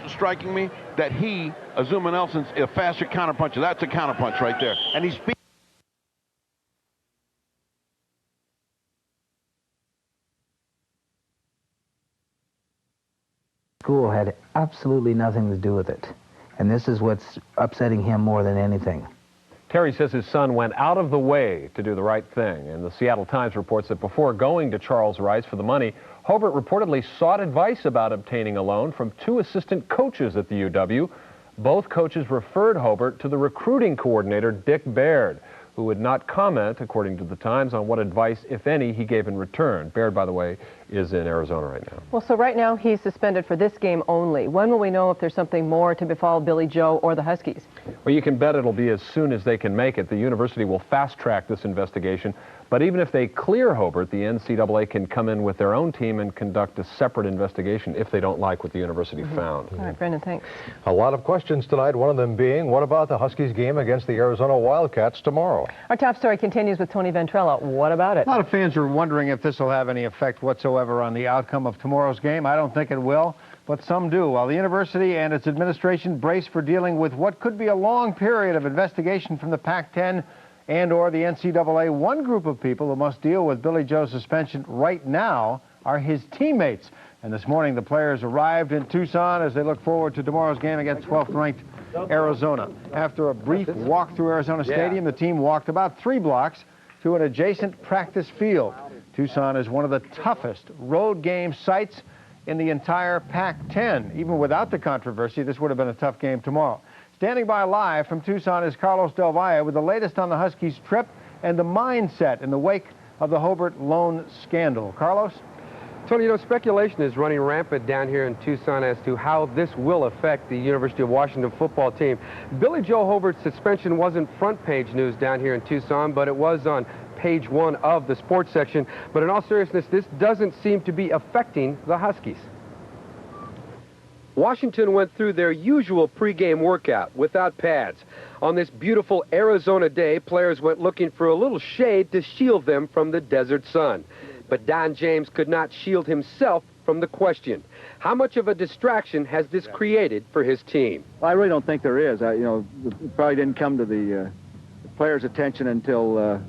striking me that Jean Enersen's a faster counterpuncher. That's a counterpunch right there. And he's School had absolutely nothing to do with it. And this is what's upsetting him more than anything. Terry says his son went out of the way to do the right thing. And the Seattle Times reports that before going to Charles Rice for the money, Hobert reportedly sought advice about obtaining a loan from 2 assistant coaches at the UW. Both coaches referred Hobert to the recruiting coordinator, Dick Baird, who would not comment, according to the Times, on what advice, if any, he gave in return. Baird, by the way, is in Arizona right now. Well, so right now he's suspended for this game only. When will we know if there's something more to befall Billy Joe or the Huskies? Well, you can bet it'll be as soon as they can make it. The university will fast-track this investigation. But even if they clear Hobert, the NCAA can come in with their own team and conduct a separate investigation if they don't like what the university found. All right, Brendan, thanks. A lot of questions tonight, one of them being, what about the Huskies game against the Arizona Wildcats tomorrow? Our top story continues with Tony Ventrella. What about it? A lot of fans are wondering if this will have any effect whatsoever on the outcome of tomorrow's game. I don't think it will, but some do. While the university and its administration brace for dealing with what could be a long period of investigation from the Pac-10 and/or the NCAA, one group of people who must deal with Billy Joe's suspension right now are his teammates. And this morning, the players arrived in Tucson as they look forward to tomorrow's game against 12th-ranked Arizona. After a brief walk through Arizona Stadium, the team walked about 3 blocks to an adjacent practice field. Tucson is one of the toughest road game sites in the entire Pac-10. Even without the controversy, this would have been a tough game tomorrow. Standing by live from Tucson is Carlos DelValle with the latest on the Huskies' trip and the mindset in the wake of the Hobert loan scandal. Carlos? Tony, you know, speculation is running rampant down here in Tucson as to how this will affect the University of Washington football team. Billy Joe Hobert's suspension wasn't front page news down here in Tucson, but it was on page 1 of the sports section. But in all seriousness, this doesn't seem to be affecting the Huskies. Washington went through their usual pregame workout without pads. On this beautiful Arizona day, players went looking for a little shade to shield them from the desert sun. But Don James could not shield himself from the question. How much of a distraction has this created for his team? Well, I really don't think there is. It probably didn't come to the players' attention until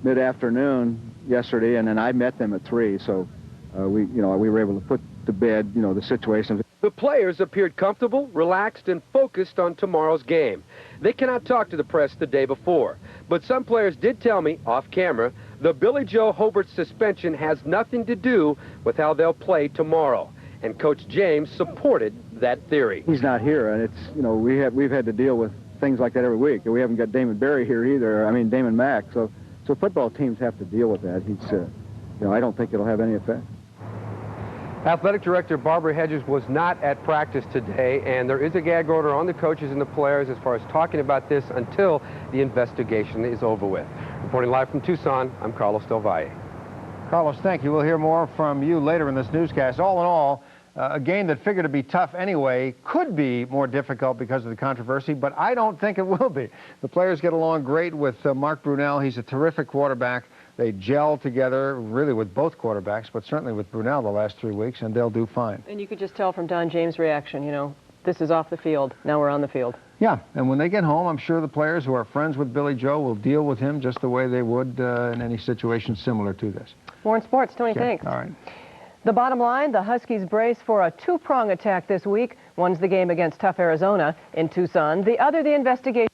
mid-afternoon yesterday, and then I met them at 3, so we were able to put to bed, the situation. The players appeared comfortable, relaxed, and focused on tomorrow's game. They cannot talk to the press the day before, but some players did tell me, off camera, the Billy Joe Hobert suspension has nothing to do with how they'll play tomorrow. And Coach James supported that theory. He's not here, and it's, we've had to deal with things like that every week. We haven't got Damon Berry here either, Damon Mack, so football teams have to deal with that. I don't think it'll have any effect. Athletic Director Barbara Hedges was not at practice today, and there is a gag order on the coaches and the players as far as talking about this until the investigation is over with. Reporting live from Tucson, I'm Carlos DelValle. Carlos, thank you. We'll hear more from you later in this newscast. All in all, a game that figured to be tough anyway could be more difficult because of the controversy, but I don't think it will be. The players get along great with Mark Brunell. He's a terrific quarterback. They gel together, really, with both quarterbacks, but certainly with Brunell the last 3 weeks, and they'll do fine. And you could just tell from Don James' reaction, this is off the field. Now we're on the field. Yeah, and when they get home, I'm sure the players who are friends with Billy Joe will deal with him just the way they would in any situation similar to this. More in sports. Tony, thanks. All right. The bottom line, the Huskies brace for a 2-prong attack this week. One's the game against tough Arizona in Tucson. The other, the investigation.